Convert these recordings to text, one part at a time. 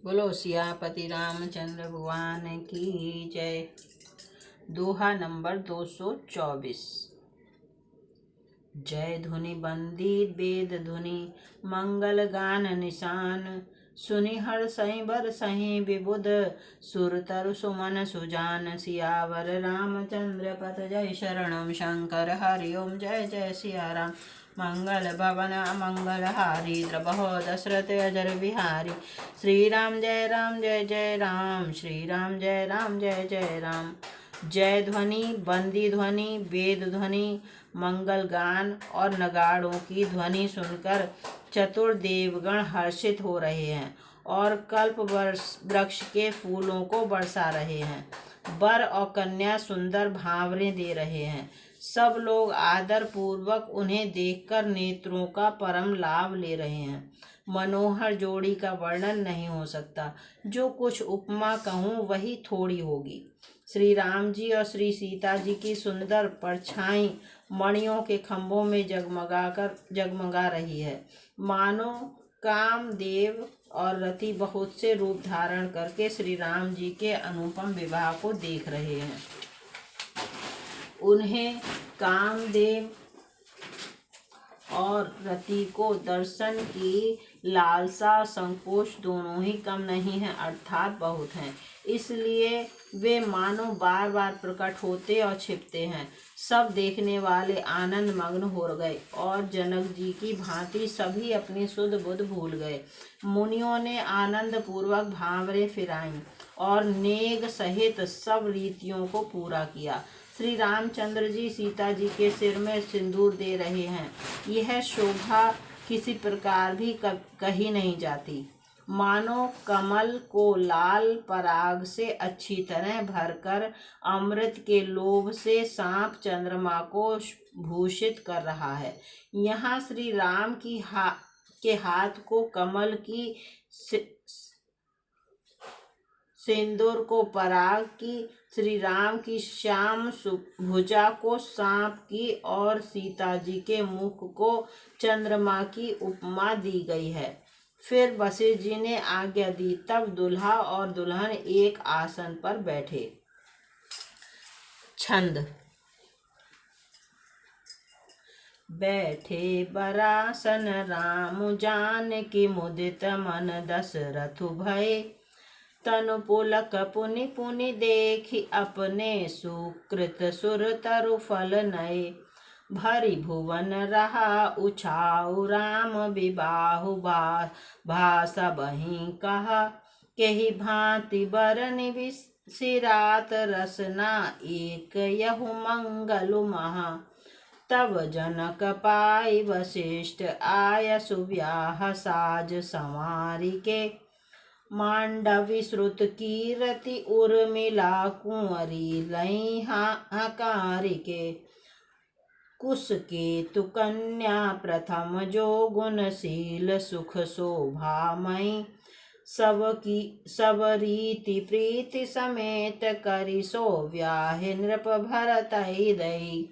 बोलो सियापति रामचंद्र भगवान की जय। दोहा नंबर 224। जय धुनि बंदित वेद धुनि मंगल गान निशान, सुनि हर्षहि बरसहि विबुध सुर तरु सुमन सुजान। सियावर रामचंद्र पथ जय शरणम शंकर हरि ओम। जय जय सिया राम मंगल भवन अमंगल हारी, द्रबहो दशरथ अजर बिहारी। श्री राम जय जय राम, श्री राम जय जय राम। जय ध्वनि बंदी ध्वनि वेद ध्वनि मंगल गान और नगाड़ों की ध्वनि सुनकर चतुर देवगण हर्षित हो रहे हैं और कल्प वृक्ष के फूलों को बरसा रहे हैं। वर और कन्या सुंदर भावरें दे रहे हैं। सब लोग आदर पूर्वक उन्हें देखकर नेत्रों का परम लाभ ले रहे हैं। मनोहर जोड़ी का वर्णन नहीं हो सकता। जो कुछ उपमा कहूँ वही थोड़ी होगी। श्री राम जी और श्री सीता जी की सुंदर परछाई मणियों के खंभों में जगमगा रही है। मानो कामदेव और रति बहुत से रूप धारण करके श्री राम जी के अनुपम विवाह को देख रहे हैं। उन्हें कामदेव और रति को दर्शन की लालसा संकोच दोनों ही कम नहीं है, अर्थात बहुत हैं। इसलिए वे मानो बार बार प्रकट होते और छिपते हैं। सब देखने वाले आनंद मग्न हो गए और जनक जी की भांति सभी अपनी सुध बुध भूल गए। मुनियों ने आनंद पूर्वक भांवरे फिराई और नेग सहित सब रीतियों को पूरा किया। श्री रामचंद्र जी सीता जी के सिर में सिंदूर दे रहे हैं। यह शोभा किसी प्रकार भी कही नहीं जाती। मानो कमल को लाल पराग से अच्छी तरह भरकर अमृत के लोभ से सांप चंद्रमा को भूषित कर रहा है। यहाँ श्री राम के हाथ को कमल की, सिंदूर को पराग की, श्री राम की श्याम भुजा को सांप की और सीता जी के मुख को चंद्रमा की उपमा दी गई है। फिर वशिष्ठ जी ने आज्ञा दी, तब दुल्हा और दुल्हन एक आसन पर बैठे। छंद। बैठे बरासन राम जानकी मुदित मन दशरथु भय, तनु पुलक पुनि पुनि देखी अपने सुकृत सुर तरु फल नये। भरी भुवन रहा उछाऊ राम विबाहु भाषा बही कहा, केहि भांति बरनि विसिरात रसना एक यहु मंगलु महा। तब जनक पाई वशिष्ठ आय सुव्याह साज संवारी के, मांडवी श्रुत कीरति उर्मिला कुंवरी लई हकारी के। कुश केतु कन्या प्रथम जो गुणशील सुख शोभामयी, सब रीति प्रीति समेत करि सो व्याहि नृप भरत दई।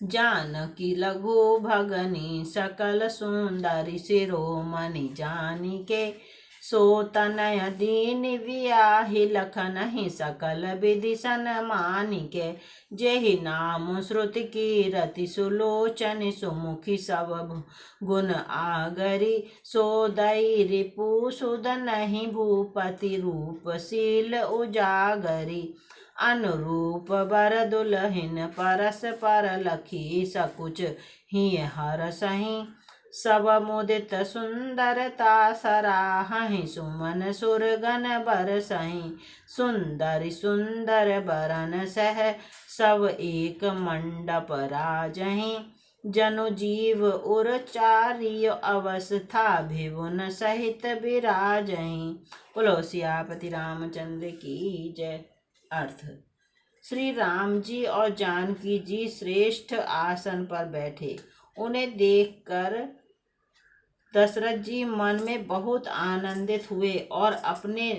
जानकी लघु भगनी सकल सुंदरी शिरोमणि जानी के, सो तनय दीन वियाहि लखनहि सकल विधि सन्मानि के। जेहि नाम श्रुति कीरति सुलोचन सुमुखी सब गुण आगरी, सो दई रिपु सुदनहि भूपति रूपशील उजागरी। अनुरूप बर दुलहिन परस पर लखी सकुच ही हरसहि, सब मुदित सुंदरता सराहहि सुमन सुरगन बरसहि। सुंदरी सुंदर बरन सह सब एक मंडप राजहि, जनु जीव उरचारी अवस्था भिवुन सहित विराजहि। बोलो सियापति रामचंद्र की जय। अर्थ। श्री राम जी और जानकी जी श्रेष्ठ आसन पर बैठे। उन्हें देखकर दशरथ जी मन में बहुत आनंदित हुए और अपने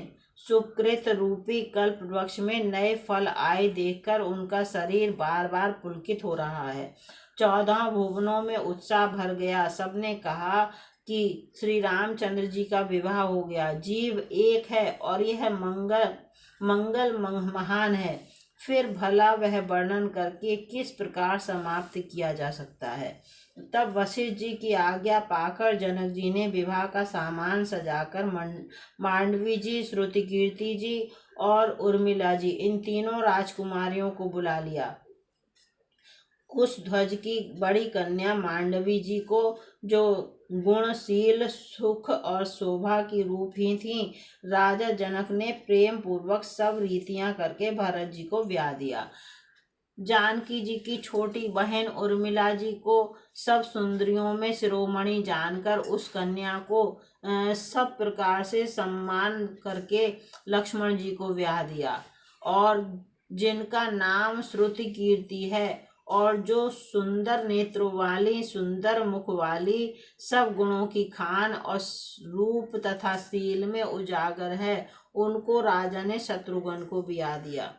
सुकृत रूपी कल्प वृक्ष में नए फल आए देखकर उनका शरीर बार बार पुलकित हो रहा है। 14 भुवनों में उत्साह भर गया। सबने कहा, कि श्री रामचंद्र जी का विवाह हो गया। जीव एक है और यह महान है, फिर भला वह वर्णन करके किस प्रकार समाप्त किया जा सकता है। तब वशिष्ठ जी की आज्ञा पाकर जनक जी ने विवाह का सामान सजाकर मांडवी जी, श्रुति कीर्ति जी और उर्मिला जी, इन तीनों राजकुमारियों को बुला लिया। कुशध्वज की बड़ी कन्या मांडवी जी को, जो गुणशील, सुख और शोभा की रूप ही थी, राजा जनक ने प्रेम पूर्वक सब रीतियां करके भरत जी को ब्याह दिया। जानकी जी की छोटी बहन उर्मिला जी को सब सुंदरियों में शिरोमणि जानकर उस कन्या को सब प्रकार से सम्मान करके लक्ष्मण जी को ब्याह दिया। और जिनका नाम श्रुति कीर्ति है और जो सुंदर नेत्रों वाली, सुंदर मुख वाली, सब गुणों की खान और रूप तथा शील में उजागर है, उनको राजा ने शत्रुघ्न को ब्याह दिया।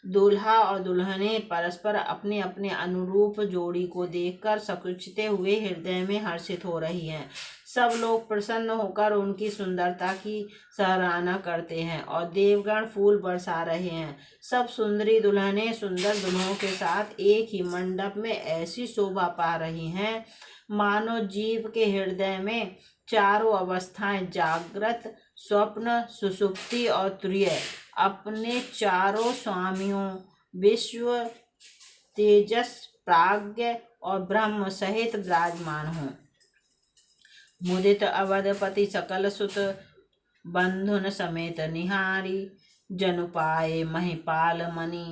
दूल्हा और दुल्हने परस्पर अपने अपने अनुरूप जोड़ी को देखकर सकुचते हुए हृदय में हर्षित हो रही हैं। सब लोग प्रसन्न होकर उनकी सुंदरता की सराहना करते हैं और देवगण फूल बरसा रहे हैं। सब सुंदरी दुल्हनें सुंदर दुल्हों के साथ एक ही मंडप में ऐसी शोभा पा रही हैं, मानो जीव के हृदय में चारों अवस्थाएं, जागृत, स्वप्न, सुषुप्ति और तुरीय, अपने चारों स्वामियों विश्व, तेजस, प्राज्ञ और ब्रह्म सहित विराजमान हों। मुदित अवधपति सकल सुत बंधुन समेत निहारी, जनुपाए महिपाल मणि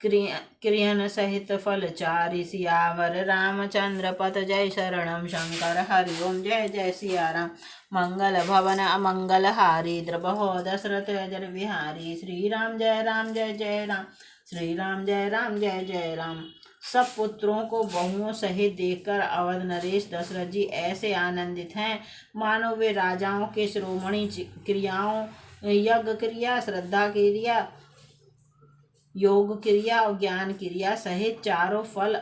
क्रियन सहित फलचारी। सियावर रामचंद्र पथ जय शरणम शंकर, हरिओम जय जय सियाराम। मंगल भवन अमंगल हारी, द्रबहो दशरथ अजर विहारी। श्री राम जय राम, श्री राम जय जय राम। सब पुत्रों को बहुओं सहित देखकर अवध नरेश दशरथ जी ऐसे आनंदित हैं, मानो वे राजाओं के शिरोमणि क्रियाओं, यज्ञ क्रिया, श्रद्धा क्रिया, योग क्रिया और ज्ञान क्रिया सहित चारों फल,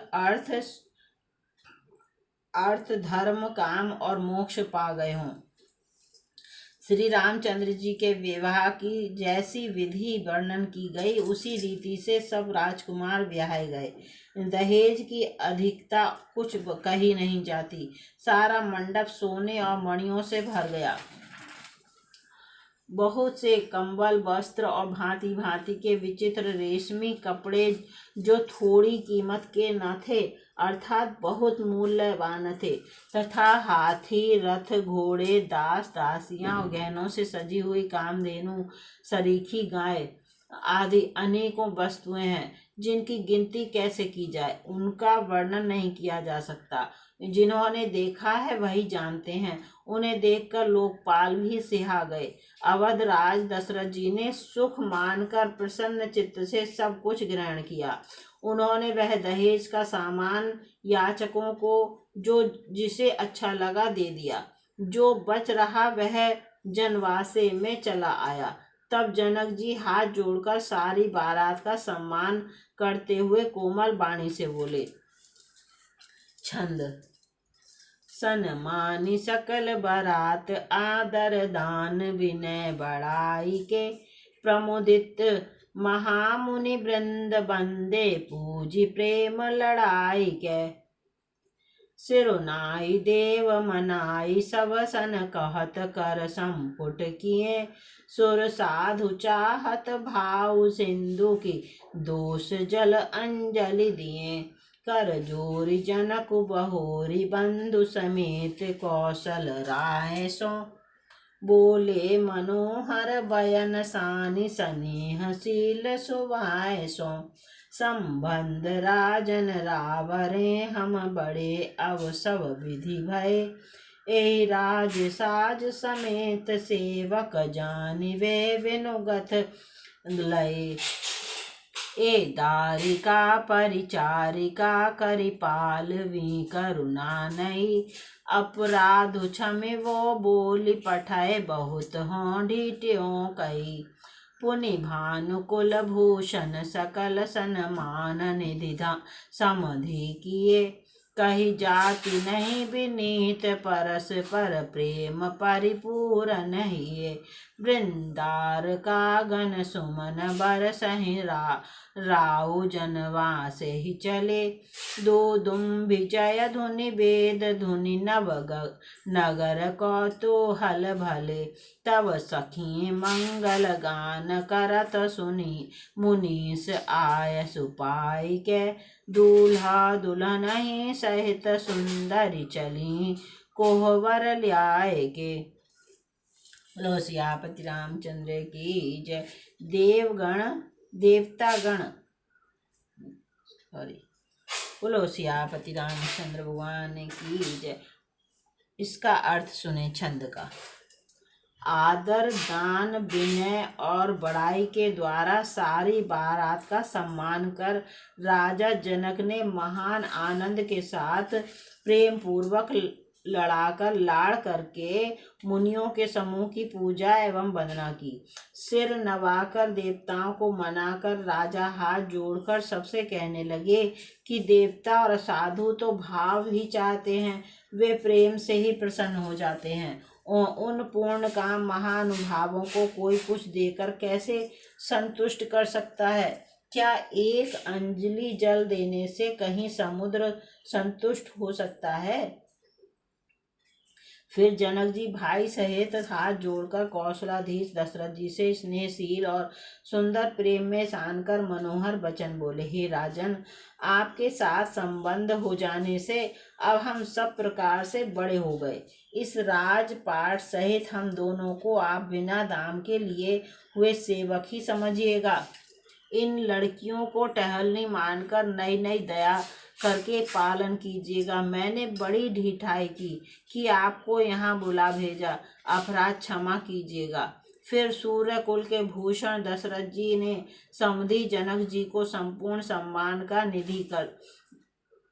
अर्थ, धर्म, काम और मोक्ष पा गए हों। श्री रामचंद्र जी के विवाह की जैसी विधि वर्णन की गई, उसी रीति से सब राजकुमार ब्याहे गए। दहेज की अधिकता कुछ कही नहीं जाती। सारा मंडप सोने और मणियों से भर गया। बहुत से कंबल, वस्त्र और भांति भांति के विचित्र रेशमी कपड़े, जो थोड़ी कीमत के न थे अर्थात बहुत मूल्यवान थे, तथा हाथी, रथ, घोड़े, दास दासियां और गहनों से सजी हुई कामधेनु, सरीखी गाय आदि अनेकों वस्तुएं हैं, जिनकी गिनती कैसे की जाए, उनका वर्णन नहीं किया जा सकता। जिन्होंने देखा है वही जानते हैं। उन्हें देखकर लोकपाल भी सिहा गए। अवध राज दशरथ जी ने सुख मानकर प्रसन्न चित्त से सब कुछ ग्रहण किया। उन्होंने वह दहेज का सामान याचकों को जो जिसे अच्छा लगा दे दिया। जो बच रहा वह जनवासे में चला आया। तब जनक जी हाथ जोड़कर सारी बारात का सम्मान करते हुए कोमल वाणी से बोले। छंद। सन्मानी सकल बारात, आदर दान विनय बड़ाई के, प्रमुदित महामुनि वृंद बंदे, पूजी प्रेम लड़ाई के। सिरुनाई देव मनाई, सब सन कहत कर संपुट किए, सुर साधु चाहत भाव सिंधु की, दोष जल अंजलि दिए। कर जोरी जनक बहोरी, बंधु समेत कौशल राय सो, बोले मनोहर बयन सानि, स्नेहशील सुभाय सो। संबंध राजन रावरे, हम बड़े अव सब विधि भय, एहि राज साज समेत सेवक जानिवे, विनुगत लय। ए दारिका परिचारिका, करिपाल वी करुणा नहीं, अपराध क्षमे वो बोली पठाए, बहुत हों ढीठ्यों कई। पुनि भानुकुल भूषण सकल सन्मान, निधि समधि किए, कही जाति नहीं विनीत परस्पर प्रेम परिपूर्ण हिये वृंदार कागन सुमन बरसहि राउ जनवासे ही चले दो दुम्बि जय धुनि वेद धुनि नगर कौतूहल भले तब सखी मंगल गान करत सुनी मुनीस आय सुपाई के दूल्हा दुल्हन सहित सुंदरी चली कोहबर ल्याए के। बोलो सियापति रामचंद्र की जय। देवतागण सॉरी बोलो सियापति रामचंद्र भगवान की जय। इसका अर्थ सुने छंद का। आदर दान विनय और बड़ाई के द्वारा सारी बारात का सम्मान कर राजा जनक ने महान आनंद के साथ प्रेम पूर्वक लड़ाकर लाड़ करके मुनियों के समूह की पूजा एवं वंदना की। सिर नवाकर देवताओं को मनाकर राजा हाथ जोड़कर सबसे कहने लगे कि देवता और साधु तो भाव ही चाहते हैं, वे प्रेम से ही प्रसन्न हो जाते हैं। उन पूर्ण काम महानुभावों को कोई कुछ देकर कैसे संतुष्ट कर सकता है? क्या एक अंजलि जल देने से कहीं समुद्र संतुष्ट हो सकता है? फिर जनक जी भाई सहित हाथ जोड़कर कौशलाधीश दशरथ जी से स्नेहशील और सुंदर प्रेम में सानकर मनोहर वचन बोले। हे राजन, आपके साथ संबंध हो जाने से अब हम सब प्रकार से बड़े हो गए। इस राजपाट सहित हम दोनों को आप बिना दाम के लिए हुए सेवक ही समझिएगा। इन लड़कियों को टहलनी मानकर नई नई दया करके पालन कीजिएगा। मैंने बड़ी ढिठाई की कि आपको यहाँ बुला भेजा, अपराध क्षमा कीजिएगा। फिर सूर्य कुल के भूषण दशरथ जी ने समधी जनक जी को संपूर्ण सम्मान का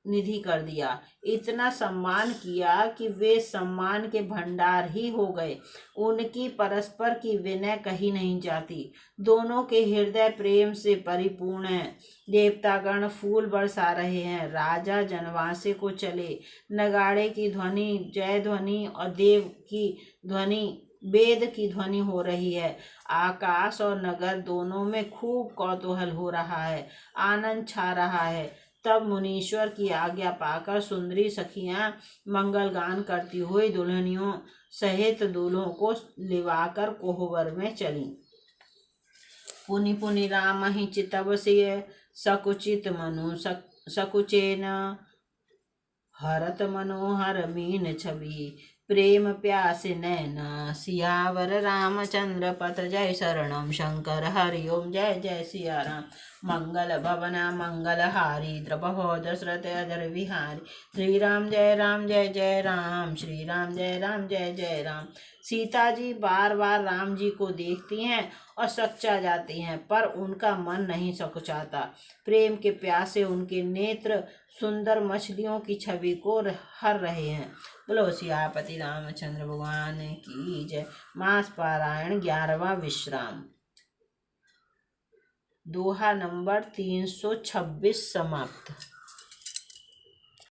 निधि कर दिया। इतना सम्मान किया कि वे सम्मान के भंडार ही हो गए। उनकी परस्पर की विनय कही नहीं जाती। दोनों के हृदय प्रेम से परिपूर्ण हैं। देवतागण फूल बरसा रहे हैं। राजा जनवासे को चले। नगाड़े की ध्वनि, जय ध्वनि और देव की ध्वनि, वेद की ध्वनि हो रही है। आकाश और नगर दोनों में खूब कौतूहल हो रहा है, आनंद छा रहा है। तब मुनीश्वर की आज्ञा पाकर सुंदरी सखियां मंगल गान करती हुई दुल्हनियों सहित दूल्हों को लिवाकर कोहबर में चली। पुनि पुनि राम ही चितवसिय सकुचित मनु सकुचेन हरत मनोहर मीन छवि प्रेम प्यासे नैना सियावर रामचंद्र पथ जय शरणम शंकर हरि ओम जय जय सिया राम। मंगल भवना मंगल हारी द्रपहो दशरथ अजर विहारी। श्री राम जय जय राम, श्री राम जय जय राम। सीता जी बार बार राम जी को देखती हैं और सच्चा जाती हैं, पर उनका मन नहीं सकुचाता। प्रेम के प्यासे उनके नेत्र सुंदर मछलियों की छवि को हर रहे हैं। बोलो सियापति रामचंद्र भगवान की जय। मास पारायण 11वां विश्राम। दोहा नंबर 326 समाप्त।